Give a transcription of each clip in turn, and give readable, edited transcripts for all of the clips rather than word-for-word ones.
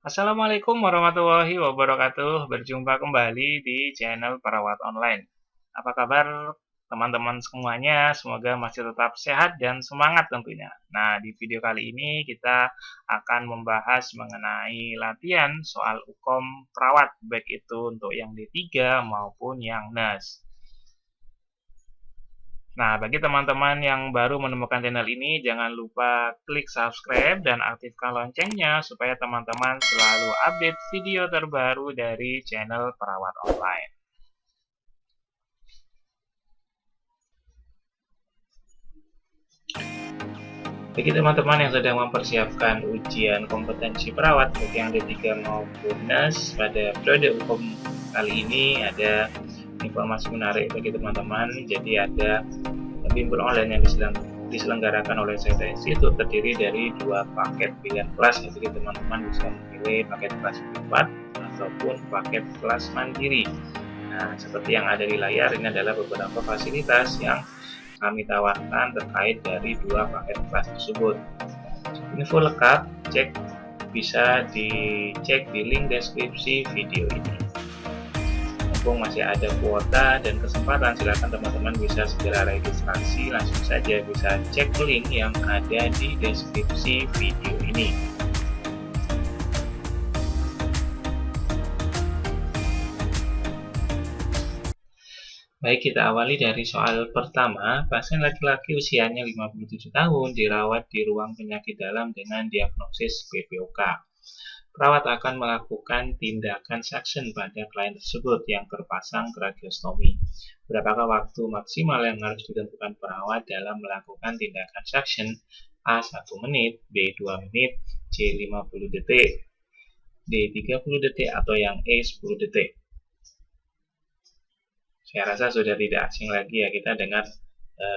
Assalamualaikum warahmatullahi wabarakatuh. Berjumpa kembali di channel Perawat Online. Apa kabar teman-teman semuanya? Semoga masih tetap sehat dan semangat tentunya. Nah, di video kali ini kita akan membahas mengenai latihan soal UKOM perawat, baik itu untuk yang D3 maupun yang NAS. Nah, bagi teman-teman yang baru menemukan channel ini, jangan lupa klik subscribe dan aktifkan loncengnya supaya teman-teman selalu update video terbaru dari channel Perawat Online. Bagi teman-teman yang sedang mempersiapkan ujian kompetensi perawat baik yang D3 maupun NAS pada periode UKOM kali ini, ada informasi menarik bagi teman-teman. Jadi ada bimbel online yang diselenggarakan oleh CTS itu terdiri dari dua paket pilihan kelas. Jadi teman-teman bisa memilih paket kelas privat ataupun paket kelas mandiri. Nah, seperti yang ada di layar, ini adalah beberapa fasilitas yang kami tawarkan terkait dari dua paket kelas tersebut. Info lengkap bisa dicek di link deskripsi video ini. Mumpung masih ada kuota dan kesempatan, silakan teman-teman bisa segera registrasi. Langsung saja bisa cek link yang ada di deskripsi video ini. Baik, kita awali dari soal pertama. Pasien laki-laki usianya 57 tahun dirawat di ruang penyakit dalam dengan diagnosis PPOK. Perawat akan melakukan tindakan suction pada klien tersebut yang terpasang tracheostomi. Berapakah waktu maksimal yang harus ditentukan perawat dalam melakukan tindakan suction? A. 1 menit, B. 2 menit, C. 50 detik, D. 30 detik, atau yang E. 10 detik. Saya rasa sudah tidak asing lagi ya kita dengar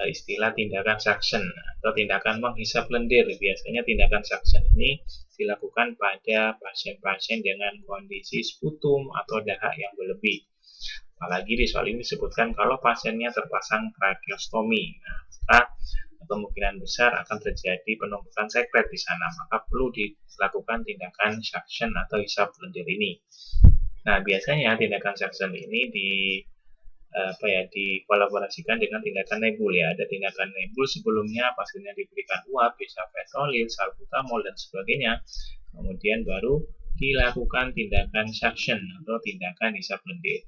istilah tindakan suction atau tindakan menghisap lendir. Biasanya tindakan suction ini dilakukan pada pasien-pasien dengan kondisi sputum atau dahak yang berlebih. Apalagi di soal ini disebutkan kalau pasiennya terpasang tracheostomi. Nah, maka kemungkinan besar akan terjadi penumpukan sekret di sana, maka perlu dilakukan tindakan suction atau hisap lendir ini. Nah, biasanya tindakan suction ini dikolaborasikan dengan tindakan nebul ya. Ada tindakan nebul sebelumnya pasiennya diberikan uap, bisa fentanyl, salbutamol dan sebagainya. Kemudian baru dilakukan tindakan suction atau tindakan hisap lendir.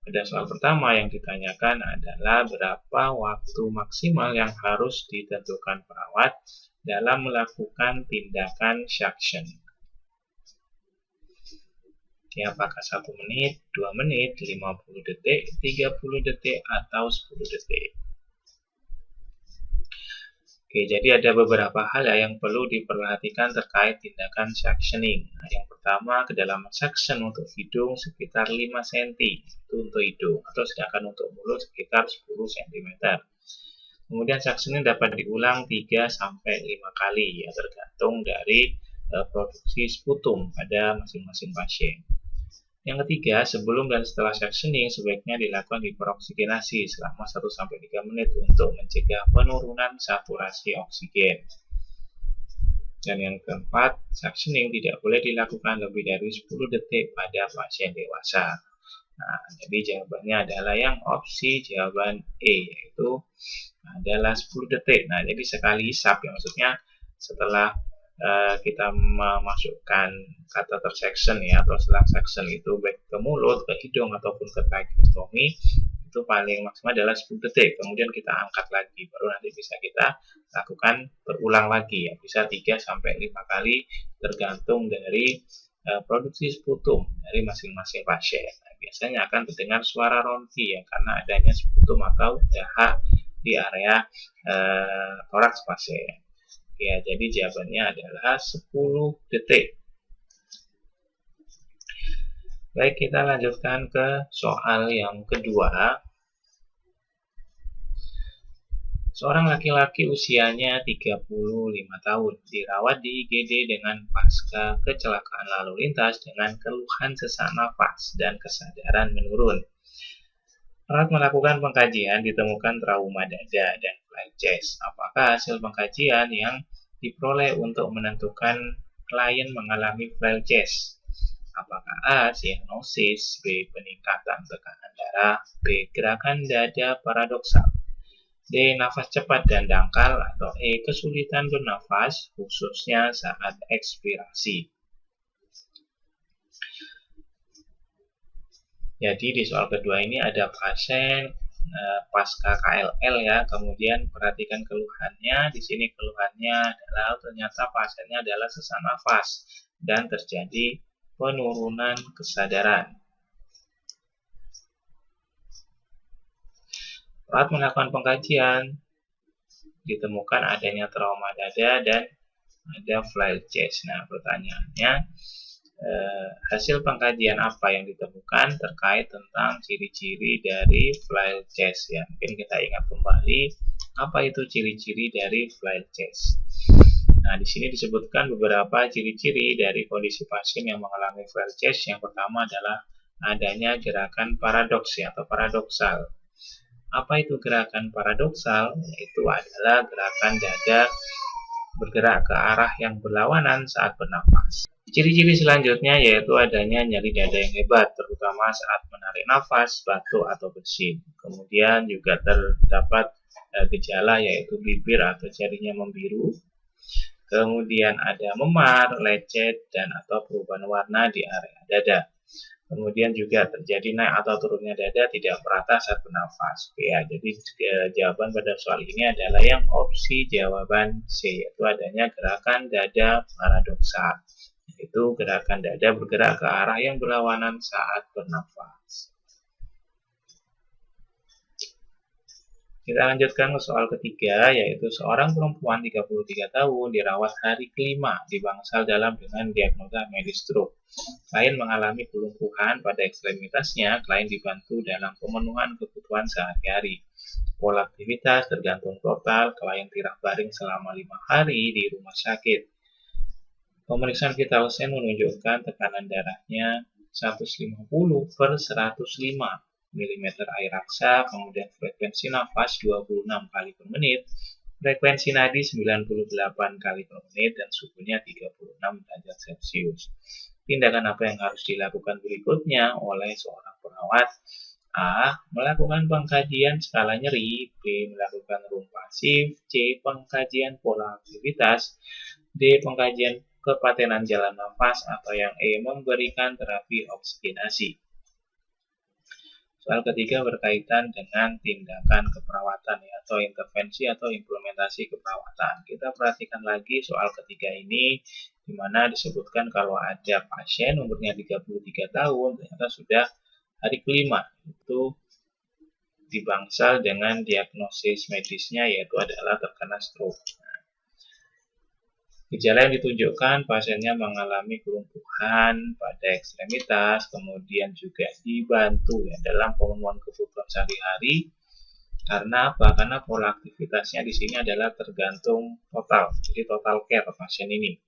Pada soal pertama yang ditanyakan adalah berapa waktu maksimal yang harus ditentukan perawat dalam melakukan tindakan suction. Ya, apakah 1 menit, 2 menit, 50 detik, 30 detik, atau 10 detik. Oke, jadi ada beberapa hal yang perlu diperhatikan terkait tindakan suctioning. Nah, yang pertama, kedalaman suction untuk hidung sekitar 5 cm itu untuk hidung, atau sedangkan untuk mulut sekitar 10 cm. Kemudian suctioning dapat diulang 3-5 kali ya, tergantung dari produksi sputum pada masing-masing pasien. Yang ketiga, sebelum dan setelah suctioning sebaiknya dilakukan hiperoksigenasi selama 1-3 menit untuk mencegah penurunan saturasi oksigen. Dan yang keempat, suctioning tidak boleh dilakukan lebih dari 10 detik pada pasien dewasa. Nah, jadi jawabannya adalah yang opsi jawaban E, yaitu adalah 10 detik. Nah, jadi sekali hisap ya, maksudnya setelah kita memasukkan catheter suction ya atau selang suction itu baik ke mulut, ke hidung ataupun ke tracheostomi, itu paling maksimal adalah 10 detik. Kemudian kita angkat lagi, baru nanti bisa kita lakukan berulang lagi ya, bisa 3-5 kali tergantung dari produksi sputum dari masing-masing pasien. Nah, biasanya akan terdengar suara ronti ya karena adanya sputum atau dahak di area toraks pasien. Ya, jadi jawabannya adalah 10 detik. Baik, kita lanjutkan ke soal yang kedua. Seorang laki-laki usianya 35 tahun dirawat di IGD dengan pasca kecelakaan lalu lintas dengan keluhan sesak nafas dan kesadaran menurun. Perawat melakukan pengkajian, ditemukan trauma dada dan flight chest. Apakah hasil pengkajian yang diperoleh untuk menentukan klien mengalami flail chest? Apakah A. Cyanosis, B. Peningkatan tekanan darah, B. Gerakan dada paradoksal, D. Nafas cepat dan dangkal, atau E. Kesulitan bernafas khususnya saat ekspirasi. Jadi di soal kedua ini ada pasien pasca KLL ya, kemudian perhatikan keluhannya. Di sini keluhannya adalah ternyata pasiennya adalah sesak nafas dan terjadi penurunan kesadaran. Saat melakukan pengkajian, ditemukan adanya trauma dada dan ada flail chest. Nah, pertanyaannya, hasil pengkajian apa yang ditemukan terkait tentang ciri-ciri dari flail chest ya? Mungkin kita ingat kembali apa itu ciri-ciri dari flail chest. Nah, di sini disebutkan beberapa ciri-ciri dari kondisi pasien yang mengalami flail chest. Yang pertama adalah adanya gerakan paradoks ya, atau paradoksal. Apa itu gerakan paradoksal? Yaitu adalah gerakan dada bergerak ke arah yang berlawanan saat bernafas. Ciri-ciri selanjutnya yaitu adanya nyeri dada yang hebat, terutama saat menarik nafas, batuk, atau bersin. Kemudian juga terdapat gejala yaitu bibir atau jarinya membiru. Kemudian ada memar, lecet, dan atau perubahan warna di area dada. Kemudian juga terjadi naik atau turunnya dada tidak merata saat bernafas. Ya, jadi jawaban pada soal ini adalah yang opsi jawaban C, yaitu adanya gerakan dada paradoksal. Yaitu gerakan dada bergerak ke arah yang berlawanan saat bernafas. Kita lanjutkan ke soal ketiga, yaitu seorang perempuan 33 tahun dirawat hari kelima di bangsal dalam dengan diagnosa medis stroke. Klien mengalami kelumpuhan pada ekstremitasnya, klien dibantu dalam pemenuhan kebutuhan sehari-hari. Pola aktivitas tergantung total, klien tirak baring selama 5 hari di rumah sakit. Pemeriksaan vital sign menunjukkan tekanan darahnya 150/105 mm air raksa, kemudian frekuensi nafas 26 kali per menit, frekuensi nadi 98 kali per menit, dan suhunya 36 derajat Celcius. Tindakan apa yang harus dilakukan berikutnya oleh seorang perawat? A. Melakukan pengkajian skala nyeri, B. Melakukan room pasif, C. Pengkajian pola aktivitas, D. Pengkajian kepatenan jalan nafas, atau yang E. Memberikan terapi oksigenasi. Soal ketiga berkaitan dengan tindakan keperawatan ya, atau intervensi atau implementasi keperawatan. Kita perhatikan lagi soal ketiga ini, di mana disebutkan kalau ada pasien umurnya 33 tahun, ternyata sudah hari kelima, itu di bangsal dengan diagnosis medisnya yaitu adalah terkena stroke. Gejala yang ditunjukkan pasiennya mengalami kelumpuhan pada ekstremitas, kemudian juga dibantu ya dalam pemenuhan kebutuhan sehari-hari. Karena apa? Karena pola aktivitasnya di sini adalah tergantung total, jadi total care pasien ini.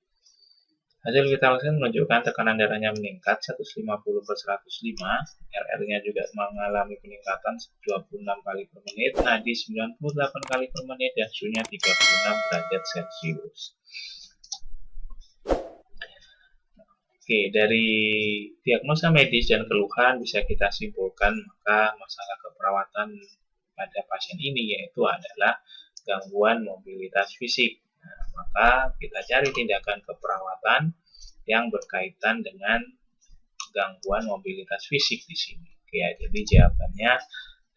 Hasil vital sign menunjukkan tekanan darahnya meningkat 150/105, RR-nya juga mengalami peningkatan 26 kali per menit, nadi 98 kali per menit, dan suhunya 36 derajat Celcius. Oke, dari diagnosa medis dan keluhan bisa kita simpulkan maka masalah keperawatan pada pasien ini yaitu adalah gangguan mobilitas fisik. Nah, maka kita cari tindakan keperawatan yang berkaitan dengan gangguan mobilitas fisik di sini. Oke, jadi jawabannya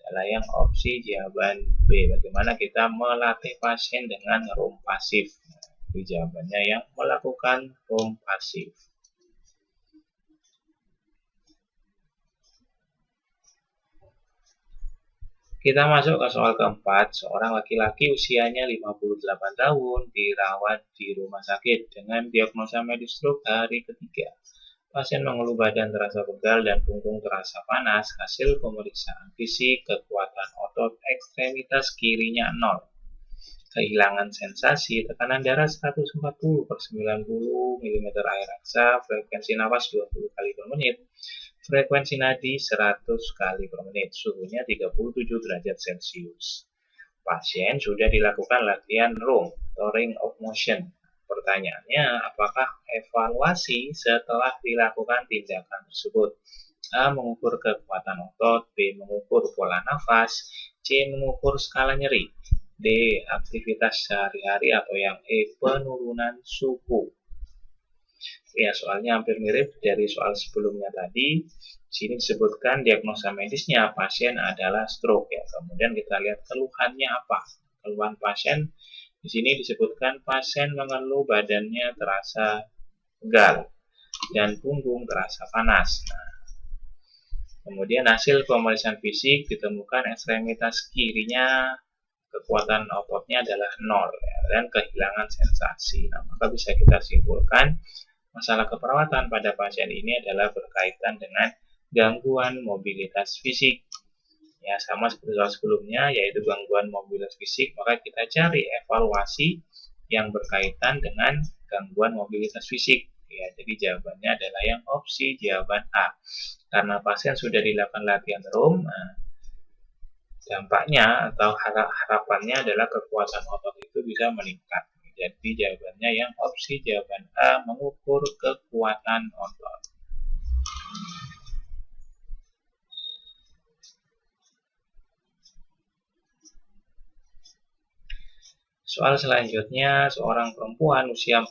adalah yang opsi jawaban B. Bagaimana kita melatih pasien dengan room pasif? Nah, jawabannya yang melakukan room pasif. Kita masuk ke soal keempat. Seorang laki-laki usianya 58 tahun dirawat di rumah sakit dengan diagnosa medis stroke hari ketiga. Pasien mengeluh badan terasa pegal dan punggung terasa panas. Hasil pemeriksaan fisik, kekuatan otot ekstremitas kirinya 0. Kehilangan sensasi, tekanan darah 140/90 mm air raksa, frekuensi nafas 20 kali per menit, frekuensi nadi 100 kali per menit, suhunya 37 derajat Celcius. Pasien sudah dilakukan latihan room atau range of motion. pertanyaannya, apakah evaluasi setelah dilakukan tindakan tersebut? A. Mengukur kekuatan otot, B. Mengukur pola nafas, C. Mengukur skala nyeri, D. Aktivitas sehari-hari, atau yang E. Penurunan suhu. Ya, soalnya hampir mirip dari soal sebelumnya tadi. Di sini disebutkan diagnosa medisnya pasien adalah stroke ya. Kemudian kita lihat keluhannya apa. Keluhan pasien di sini disebutkan pasien mengeluh badannya terasa pegal dan punggung terasa panas. Nah, kemudian hasil pemeriksaan fisik ditemukan ekstremitas kirinya kekuatan ototnya adalah 0 ya, dan kehilangan sensasi. Nah, maka bisa kita simpulkan masalah keperawatan pada pasien ini adalah berkaitan dengan gangguan mobilitas fisik. Ya, sama seperti soal sebelumnya, yaitu gangguan mobilitas fisik, maka kita cari evaluasi yang berkaitan dengan gangguan mobilitas fisik. Ya, jadi jawabannya adalah yang opsi jawaban A. Karena pasien sudah dilakukan latihan room, dampaknya atau harapannya adalah kekuatan otot itu bisa meningkat. Jadi jawabannya yang opsi jawaban A, mengukur kekuatan otot. Soal selanjutnya, seorang perempuan usia 45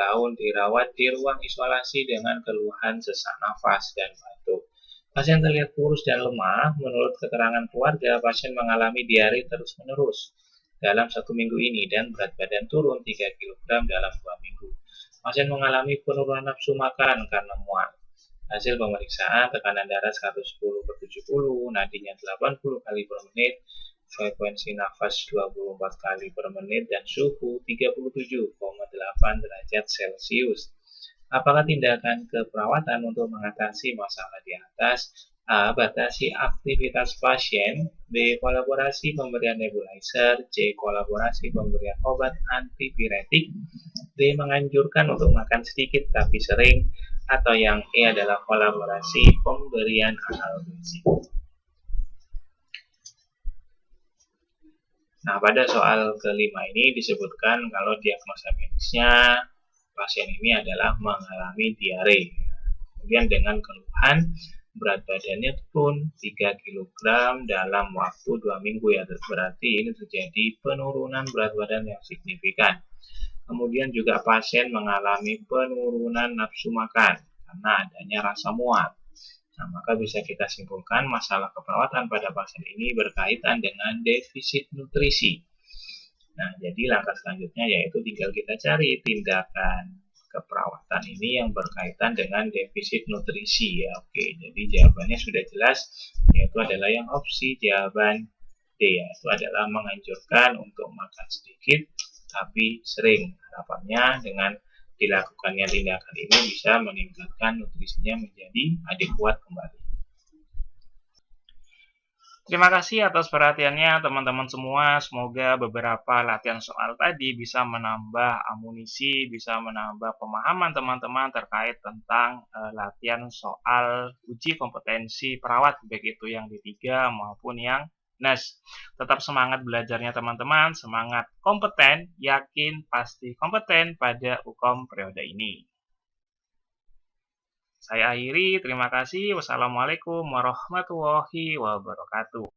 tahun dirawat di ruang isolasi dengan keluhan sesak nafas dan batuk. Pasien terlihat kurus dan lemah. Menurut keterangan keluarga, pasien mengalami diare terus-menerus dalam 1 minggu ini dan berat badan turun 3 kg dalam 2 minggu. Pasien mengalami penurunan nafsu makan karena mual. Hasil pemeriksaan tekanan darah 110/70, nadinya 80 kali per menit, frekuensi nafas 24 kali per menit, dan suhu 37,8 derajat Celcius. Apakah tindakan keperawatan untuk mengatasi masalah di atas? A. Batasi aktivitas pasien. B. Kolaborasi pemberian nebulizer. C. Kolaborasi pemberian obat antipiretik. D. Menganjurkan untuk makan sedikit tapi sering. Atau yang E adalah kolaborasi pemberian analgesik. Nah, pada soal kelima ini disebutkan kalau diagnosa medisnya pasien ini adalah mengalami diare. Kemudian dengan keluhan berat badannya turun 3 kg dalam waktu 2 minggu ya. Berarti ini terjadi penurunan berat badan yang signifikan. Kemudian juga pasien mengalami penurunan nafsu makan karena adanya rasa mual. Nah, maka bisa kita simpulkan masalah keperawatan pada pasien ini berkaitan dengan defisit nutrisi. Nah, jadi langkah selanjutnya yaitu tinggal kita cari tindakan keperawatan ini yang berkaitan dengan defisit nutrisi ya. Oke, jadi jawabannya sudah jelas, yaitu adalah yang opsi jawaban D, yaitu adalah menganjurkan untuk makan sedikit tapi sering. Harapannya dengan dilakukannya tindakan ini bisa meningkatkan nutrisinya menjadi adekuat kembali. Terima kasih atas perhatiannya teman-teman semua. Semoga beberapa latihan soal tadi bisa menambah amunisi, bisa menambah pemahaman teman-teman terkait tentang latihan soal uji kompetensi perawat, baik itu yang D3 maupun yang NES. Tetap semangat belajarnya teman-teman, semangat kompeten, yakin pasti kompeten pada UKOM periode ini. Saya akhiri, terima kasih. Wassalamualaikum warahmatullahi wabarakatuh.